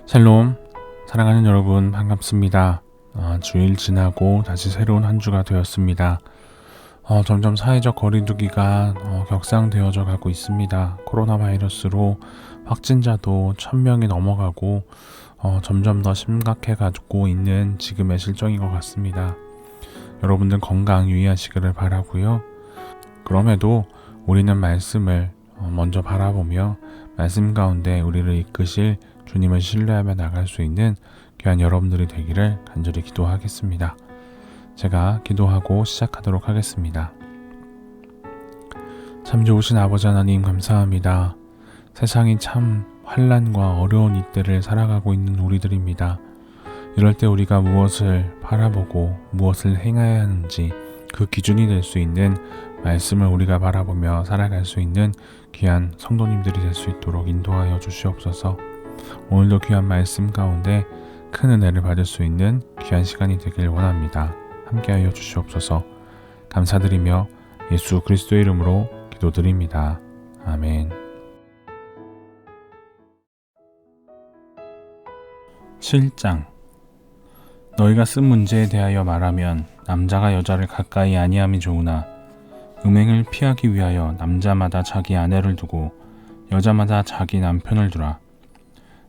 샬롬, 사랑하는 여러분 반갑습니다. 주일 지나고 다시 새로운 한 주가 되었습니다. 점점 사회적 거리두기가 격상되어져 가고 있습니다. 코로나 바이러스로 확진자도 1000명이 넘어가고 점점 더 심각해 가고 있는 지금의 실정인 것 같습니다. 여러분들 건강 유의하시기를 바라고요. 그럼에도 우리는 말씀을 먼저 바라보며 말씀 가운데 우리를 이끄실 주님을 신뢰하며 나갈 수 있는 귀한 여러분들이 되기를 간절히 기도하겠습니다. 제가 기도하고 시작하도록 하겠습니다. 참 좋으신 아버지 하나님 감사합니다. 세상이 참 환난과 어려운 이때를 살아가고 있는 우리들입니다. 이럴 때 우리가 무엇을 바라보고 무엇을 행해야 하는지 그 기준이 될 수 있는 말씀을 우리가 바라보며 살아갈 수 있는 귀한 성도님들이 될 수 있도록 인도하여 주시옵소서. 오늘도 귀한 말씀 가운데 큰 은혜를 받을 수 있는 귀한 시간이 되길 원합니다. 함께하여 주시옵소서. 감사드리며 예수 그리스도의 이름으로 기도드립니다. 아멘. 7장. 너희가 쓴 문제에 대하여 말하면 남자가 여자를 가까이 아니함이 좋으나 음행을 피하기 위하여 남자마다 자기 아내를 두고 여자마다 자기 남편을 두라.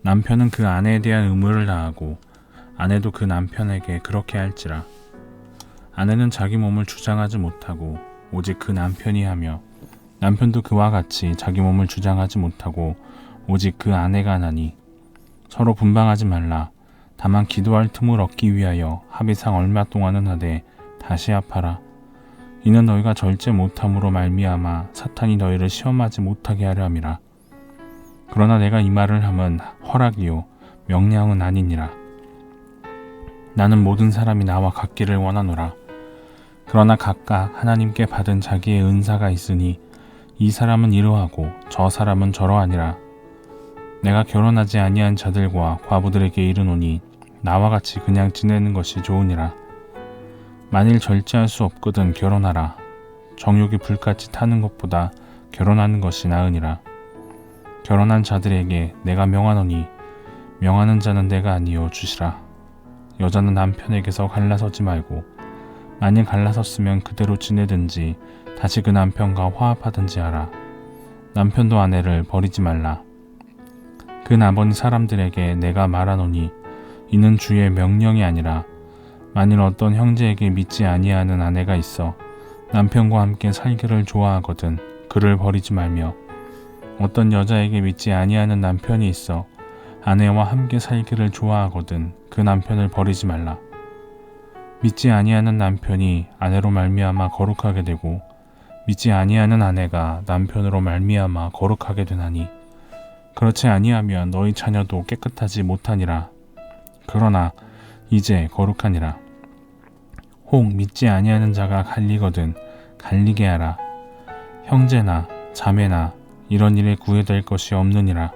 남편은 그 아내에 대한 의무를 다하고 아내도 그 남편에게 그렇게 할지라. 아내는 자기 몸을 주장하지 못하고 오직 그 남편이 하며 남편도 그와 같이 자기 몸을 주장하지 못하고 오직 그 아내가 하나니 서로 분방하지 말라. 다만 기도할 틈을 얻기 위하여 합의상 얼마 동안은 하되 다시 합하라. 이는 너희가 절제 못함으로 말미암아 사탄이 너희를 시험하지 못하게 하려 함이라. 그러나 내가 이 말을 함은 허락이요 명령은 아니니라. 나는 모든 사람이 나와 같기를 원하노라. 그러나 각각 하나님께 받은 자기의 은사가 있으니 이 사람은 이러하고 저 사람은 저러하니라. 내가 결혼하지 아니한 자들과 과부들에게 이르노니 나와 같이 그냥 지내는 것이 좋으니라. 만일 절제할 수 없거든 결혼하라. 정욕이 불같이 타는 것보다 결혼하는 것이 나으니라. 결혼한 자들에게 내가 명하노니 명하는 자는 내가 아니요 주시라. 여자는 남편에게서 갈라서지 말고 만일 갈라섰으면 그대로 지내든지 다시 그 남편과 화합하든지 하라. 남편도 아내를 버리지 말라. 그 나머지 사람들에게 내가 말하노니 이는 주의 명령이 아니라 만일 어떤 형제에게 믿지 아니하는 아내가 있어 남편과 함께 살기를 좋아하거든 그를 버리지 말며 어떤 여자에게 믿지 아니하는 남편이 있어 아내와 함께 살기를 좋아하거든 그 남편을 버리지 말라. 믿지 아니하는 남편이 아내로 말미암아 거룩하게 되고 믿지 아니하는 아내가 남편으로 말미암아 거룩하게 되나니 그렇지 아니하면 너희 자녀도 깨끗하지 못하니라. 그러나 이제 거룩하니라. 혹 믿지 아니하는 자가 갈리거든 갈리게 하라. 형제나 자매나 이런 일에 구애될 것이 없느니라.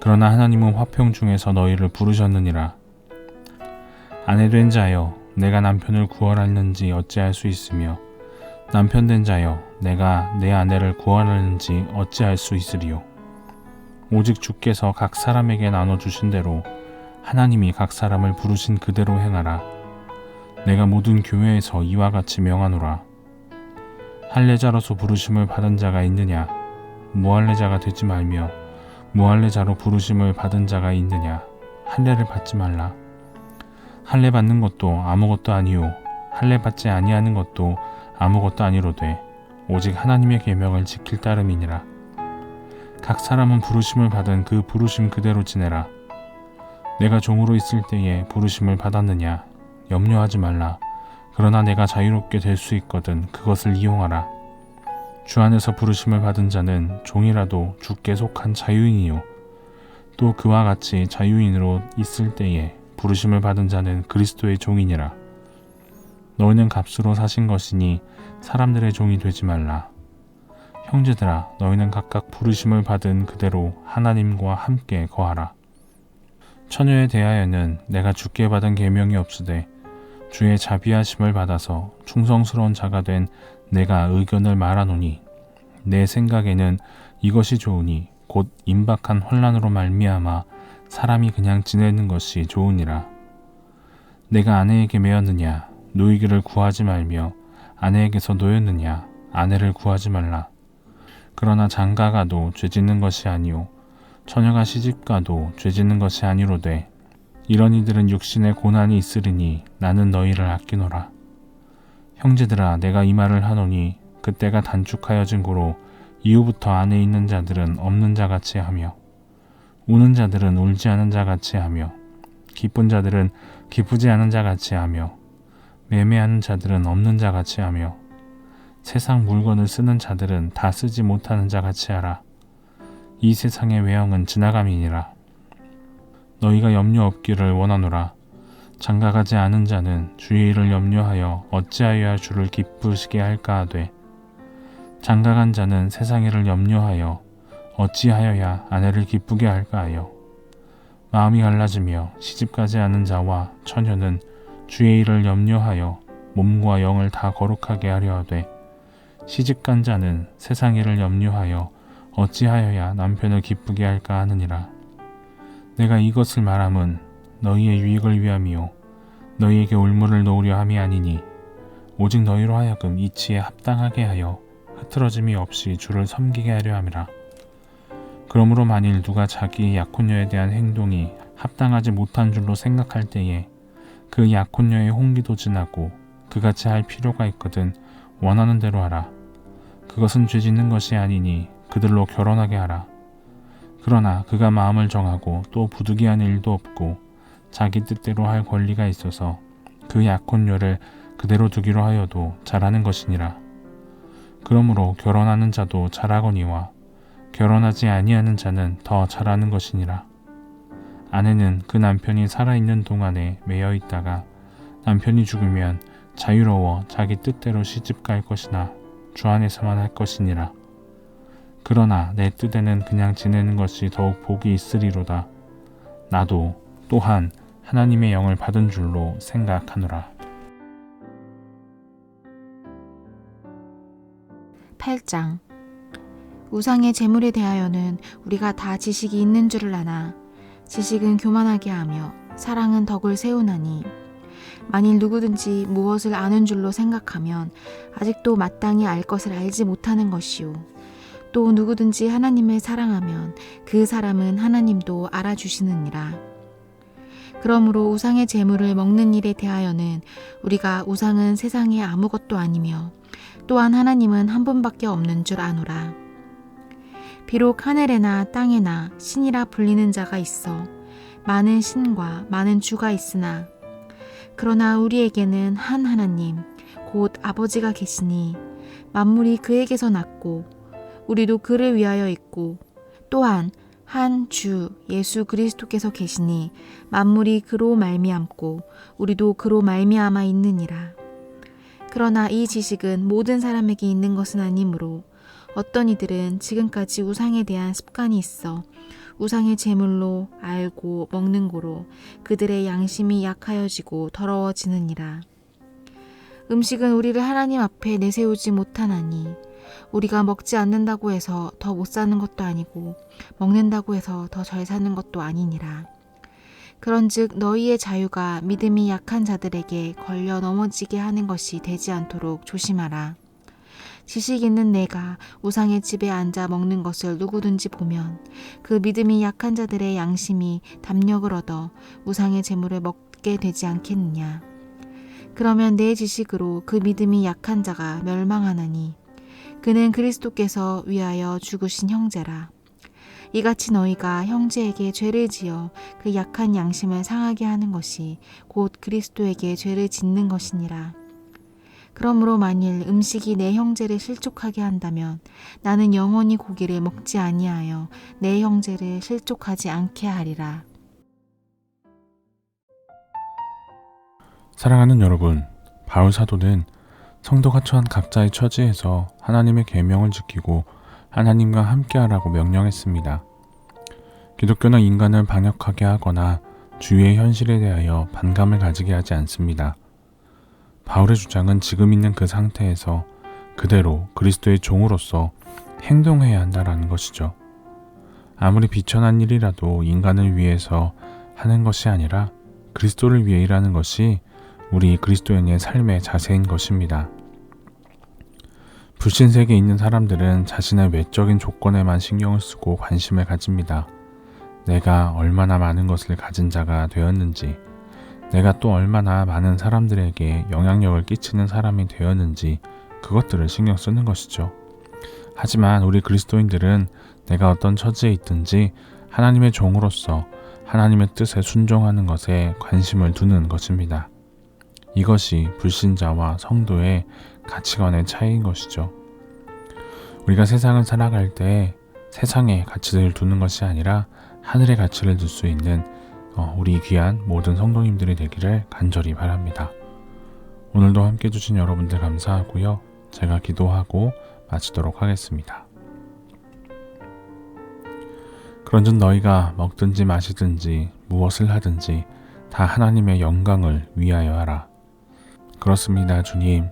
그러나 하나님은 화평 중에서 너희를 부르셨느니라. 아내된 자여 내가 남편을 구원하는지 어찌할 수 있으며 남편된 자여 내가 내 아내를 구원하는지 어찌할 수 있으리요. 오직 주께서 각 사람에게 나눠주신 대로 하나님이 각 사람을 부르신 그대로 행하라. 내가 모든 교회에서 이와 같이 명하노라. 할례자로서 부르심을 받은 자가 있느냐? 무할례자가 되지 말며 무할례자로 부르심을 받은 자가 있느냐? 할례를 받지 말라. 할례 받는 것도 아무것도 아니요 할례 받지 아니하는 것도 아무것도 아니로되 오직 하나님의 계명을 지킬 따름이니라. 각 사람은 부르심을 받은 그 부르심 그대로 지내라. 내가 종으로 있을 때에 부르심을 받았느냐? 염려하지 말라. 그러나 내가 자유롭게 될 수 있거든 그것을 이용하라. 주 안에서 부르심을 받은 자는 종이라도 주께 속한 자유인이요 또 그와 같이 자유인으로 있을 때에 부르심을 받은 자는 그리스도의 종이니라. 너희는 값으로 사신 것이니 사람들의 종이 되지 말라. 형제들아 너희는 각각 부르심을 받은 그대로 하나님과 함께 거하라. 처녀에 대하여는 내가 주께 받은 계명이 없으되 주의 자비하심을 받아서 충성스러운 자가 된 내가 의견을 말하노니 내 생각에는 이것이 좋으니 곧 임박한 환난으로 말미암아 사람이 그냥 지내는 것이 좋으니라. 내가 아내에게 매었느냐 노이기를 구하지 말며 아내에게서 노였느냐 아내를 구하지 말라. 그러나 장가가도 죄짓는 것이 아니요 처녀가 시집가도 죄짓는 것이 아니로되 이런 이들은 육신에 고난이 있으리니 나는 너희를 아끼노라. 형제들아 내가 이 말을 하노니 그때가 단축하여진 고로 이후부터 안에 있는 자들은 없는 자같이 하며 우는 자들은 울지 않은 자같이 하며 기쁜 자들은 기쁘지 않은 자같이 하며 매매하는 자들은 없는 자같이 하며 세상 물건을 쓰는 자들은 다 쓰지 못하는 자같이 하라. 이 세상의 외형은 지나감이니라. 너희가 염려 없기를 원하노라. 장가가지 않은 자는 주의 일을 염려하여 어찌하여야 주를 기쁘시게 할까 하되 장가간 자는 세상 일을 염려하여 어찌하여야 아내를 기쁘게 할까 하여 마음이 갈라지며 시집가지 않은 자와 처녀는 주의 일을 염려하여 몸과 영을 다 거룩하게 하려 하되 시집간 자는 세상 일을 염려하여 어찌하여야 남편을 기쁘게 할까 하느니라. 내가 이것을 말함은 너희의 유익을 위함이요 너희에게 올무를 놓으려 함이 아니니 오직 너희로 하여금 이치에 합당하게 하여 흐트러짐이 없이 주를 섬기게 하려 함이라. 그러므로 만일 누가 자기의 약혼녀에 대한 행동이 합당하지 못한 줄로 생각할 때에 그 약혼녀의 홍기도 지나고 그같이 할 필요가 있거든 원하는 대로 하라. 그것은 죄짓는 것이 아니니 그들로 결혼하게 하라. 그러나 그가 마음을 정하고 또 부득이한 일도 없고 자기 뜻대로 할 권리가 있어서 그 약혼녀를 그대로 두기로 하여도 잘하는 것이니라. 그러므로 결혼하는 자도 잘하거니와 결혼하지 아니하는 자는 더 잘하는 것이니라. 아내는 그 남편이 살아있는 동안에 매여 있다가 남편이 죽으면 자유로워 자기 뜻대로 시집갈 것이나 주 안에서만 할 것이니라. 그러나 내 뜻에는 그냥 지내는 것이 더욱 복이 있으리로다. 나도 또한 하나님의 영을 받은 줄로 생각하노라. 8장. 우상의 제물에 대하여는 우리가 다 지식이 있는 줄을 아나 지식은 교만하게 하며 사랑은 덕을 세우나니 만일 누구든지 무엇을 아는 줄로 생각하면 아직도 마땅히 알 것을 알지 못하는 것이요 또 누구든지 하나님을 사랑하면 그 사람은 하나님도 알아주시느니라. 그러므로 우상의 제물을 먹는 일에 대하여는 우리가 우상은 세상에 아무것도 아니며 또한 하나님은 한 분밖에 없는 줄 아노라. 비록 하늘에나 땅에나 신이라 불리는 자가 있어 많은 신과 많은 주가 있으나 그러나 우리에게는 한 하나님 곧 아버지가 계시니 만물이 그에게서 났고 우리도 그를 위하여 있고 또한 한 주 예수 그리스도께서 계시니 만물이 그로 말미암고 우리도 그로 말미암아 있느니라. 그러나 이 지식은 모든 사람에게 있는 것은 아니므로 어떤 이들은 지금까지 우상에 대한 습관이 있어 우상의 제물로 알고 먹는 고로 그들의 양심이 약하여지고 더러워지느니라. 음식은 우리를 하나님 앞에 내세우지 못하나니 우리가 먹지 않는다고 해서 더 못 사는 것도 아니고 먹는다고 해서 더 잘 사는 것도 아니니라. 그런즉 너희의 자유가 믿음이 약한 자들에게 걸려 넘어지게 하는 것이 되지 않도록 조심하라. 지식 있는 내가 우상의 집에 앉아 먹는 것을 누구든지 보면 그 믿음이 약한 자들의 양심이 담력을 얻어 우상의 재물을 먹게 되지 않겠느냐. 그러면 내 지식으로 그 믿음이 약한 자가 멸망하나니 그는 그리스도께서 위하여 죽으신 형제라. 이같이 너희가 형제에게 죄를 지어 그 약한 양심을 상하게 하는 것이 곧 그리스도에게 죄를 짓는 것이니라. 그러므로 만일 음식이 내 형제를 실족하게 한다면 나는 영원히 고기를 먹지 아니하여 내 형제를 실족하지 않게 하리라. 사랑하는 여러분, 바울 사도는 성도가 처한 각자의 처지에서 하나님의 계명을 지키고 하나님과 함께하라고 명령했습니다. 기독교는 인간을 반역하게 하거나 주위의 현실에 대하여 반감을 가지게 하지 않습니다. 바울의 주장은 지금 있는 그 상태에서 그대로 그리스도의 종으로서 행동해야 한다라는 것이죠. 아무리 비천한 일이라도 인간을 위해서 하는 것이 아니라 그리스도를 위해 일하는 것이 우리 그리스도인의 삶의 자세인 것입니다. 불신세계에 있는 사람들은 자신의 외적인 조건에만 신경을 쓰고 관심을 가집니다. 내가 얼마나 많은 것을 가진 자가 되었는지, 내가 또 얼마나 많은 사람들에게 영향력을 끼치는 사람이 되었는지 그것들을 신경 쓰는 것이죠. 하지만 우리 그리스도인들은 내가 어떤 처지에 있든지 하나님의 종으로서 하나님의 뜻에 순종하는 것에 관심을 두는 것입니다. 이것이 불신자와 성도의 가치관의 차이인 것이죠. 우리가 세상을 살아갈 때 세상의 가치를 두는 것이 아니라 하늘의 가치를 둘 수 있는 우리 귀한 모든 성도님들이 되기를 간절히 바랍니다. 오늘도 함께 해주신 여러분들 감사하고요. 제가 기도하고 마치도록 하겠습니다. 그런즉 너희가 먹든지 마시든지 무엇을 하든지 다 하나님의 영광을 위하여 하라. 그렇습니다, 주님.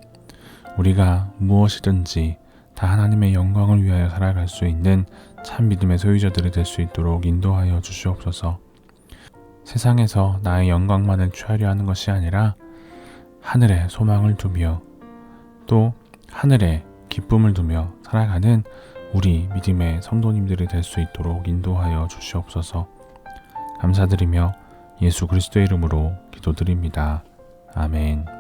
우리가 무엇이든지 다 하나님의 영광을 위하여 살아갈 수 있는 참 믿음의 소유자들이 될 수 있도록 인도하여 주시옵소서. 세상에서 나의 영광만을 취하려 하는 것이 아니라 하늘에 소망을 두며 또 하늘에 기쁨을 두며 살아가는 우리 믿음의 성도님들이 될 수 있도록 인도하여 주시옵소서. 감사드리며 예수 그리스도의 이름으로 기도드립니다. 아멘.